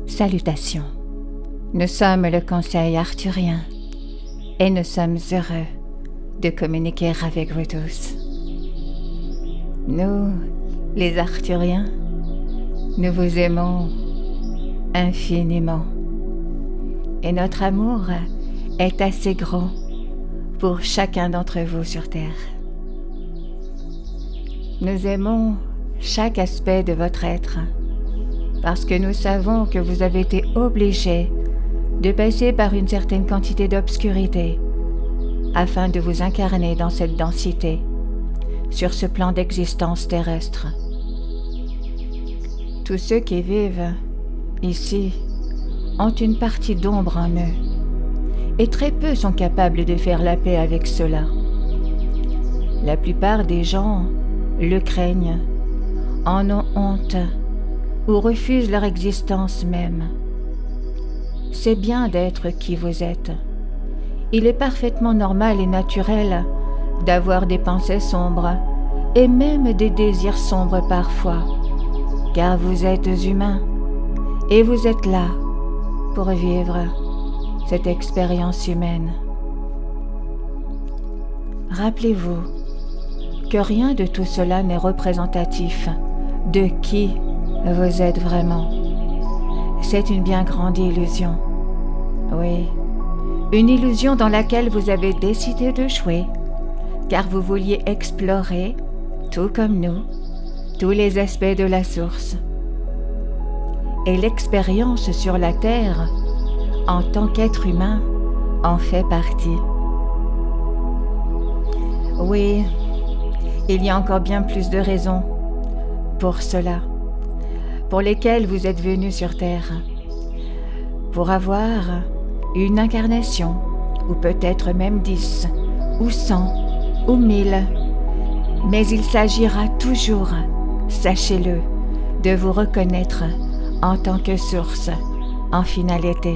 Salutations. Nous sommes le Conseil arthurien et nous sommes heureux de communiquer avec vous tous. Nous, les Arthuriens, nous vous aimons infiniment et notre amour est assez grand pour chacun d'entre vous sur Terre. Nous aimons chaque aspect de votre être parce que nous savons que vous avez été obligés de passer par une certaine quantité d'obscurité afin de vous incarner dans cette densité sur ce plan d'existence terrestre. Tous ceux qui vivent ici ont une partie d'ombre en eux et très peu sont capables de faire la paix avec cela. La plupart des gens le craignent, en ont honte ou refusent leur existence même. C'est bien d'être qui vous êtes. Il est parfaitement normal et naturel d'avoir des pensées sombres et même des désirs sombres parfois, car vous êtes humain et vous êtes là pour vivre cette expérience humaine. Rappelez-vous que rien de tout cela n'est représentatif de qui vous êtes vraiment. C'est une bien grande illusion. Oui, une illusion dans laquelle vous avez décidé de jouer, car vous vouliez explorer, tout comme nous, tous les aspects de la source. Et l'expérience sur la Terre, en tant qu'être humain, en fait partie. Oui, il y a encore bien plus de raisons pour cela, pour lesquelles vous êtes venus sur Terre, pour avoir une incarnation, ou peut-être même 10, ou 100, ou 1000, mais il s'agira toujours, sachez-le, de vous reconnaître en tant que source, en finalité.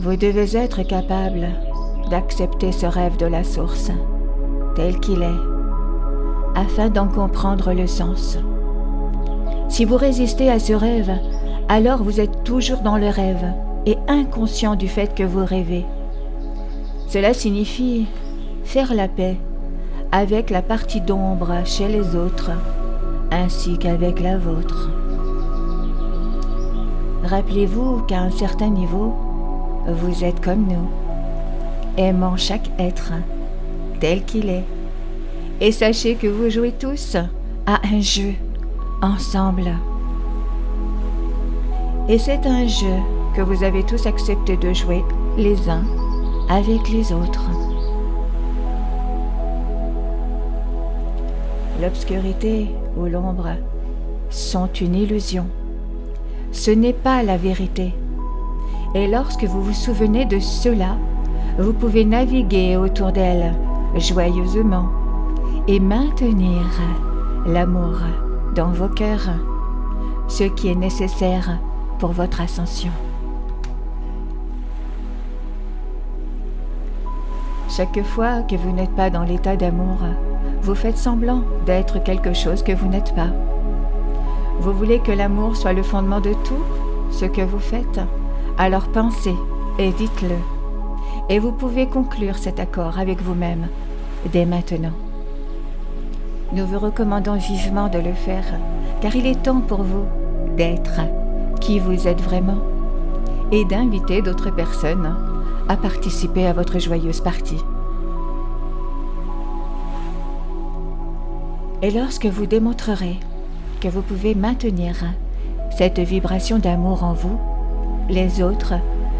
Vous devez être capable d'accepter ce rêve de la source, tel qu'il est, afin d'en comprendre le sens. Si vous résistez à ce rêve, alors vous êtes toujours dans le rêve et inconscient du fait que vous rêvez. Cela signifie faire la paix avec la partie d'ombre chez les autres, ainsi qu'avec la vôtre. Rappelez-vous qu'à un certain niveau, vous êtes comme nous, aimant chaque être tel qu'il est. Et sachez que vous jouez tous à un jeu ensemble. Et c'est un jeu que vous avez tous accepté de jouer les uns avec les autres. L'obscurité ou l'ombre sont une illusion. Ce n'est pas la vérité. Et lorsque vous vous souvenez de cela, vous pouvez naviguer autour d'elle joyeusement et maintenir l'amour dans vos cœurs, ce qui est nécessaire pour votre ascension. Chaque fois que vous n'êtes pas dans l'état d'amour, vous faites semblant d'être quelque chose que vous n'êtes pas. Vous voulez que l'amour soit le fondement de tout ce que vous faites, alors pensez et dites-le. Et vous pouvez conclure cet accord avec vous-même dès maintenant. Nous vous recommandons vivement de le faire, car il est temps pour vous d'être qui vous êtes vraiment et d'inviter d'autres personnes à participer à votre joyeuse partie. Et lorsque vous démontrerez que vous pouvez maintenir cette vibration d'amour en vous, les autres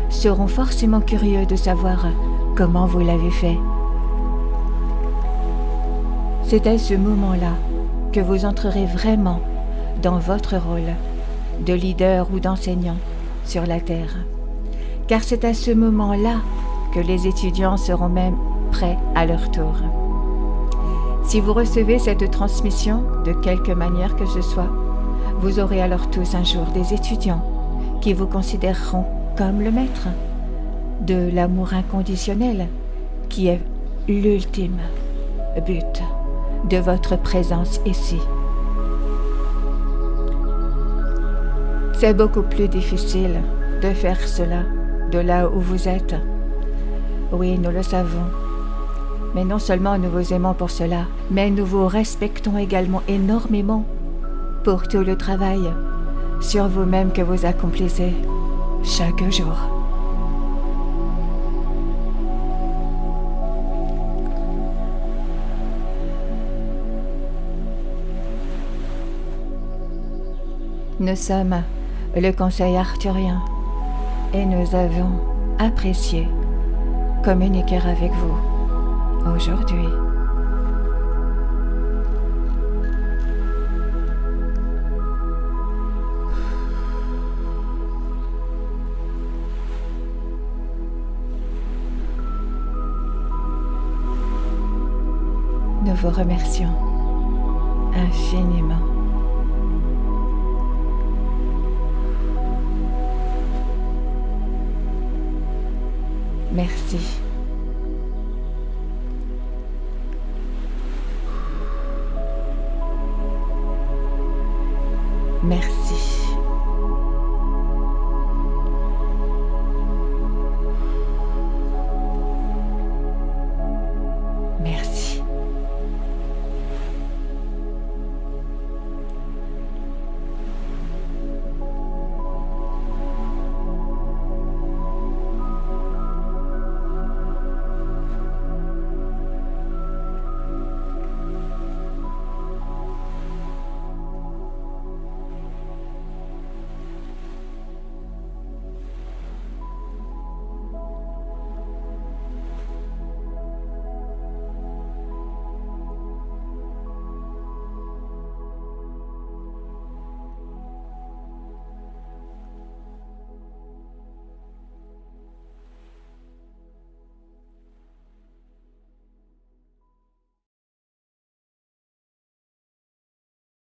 seront forcément curieux de savoir comment vous l'avez fait. C'est à ce moment-là que vous entrerez vraiment dans votre rôle de leader ou d'enseignant sur la Terre. Car c'est à ce moment-là que les étudiants seront même prêts à leur tour. Si vous recevez cette transmission de quelque manière que ce soit, vous aurez alors tous un jour des étudiants qui vous considéreront comme le maître de l'amour inconditionnel qui est l'ultime but de votre présence ici. C'est beaucoup plus difficile de faire cela de là où vous êtes. Oui, nous le savons. Mais non seulement nous vous aimons pour cela, mais nous vous respectons également énormément pour tout le travail sur vous-même que vous accomplissez chaque jour. Nous sommes le Conseil arthurien et nous avons apprécié communiquer avec vous aujourd'hui. Nous vous remercions infiniment. Merci. Merci.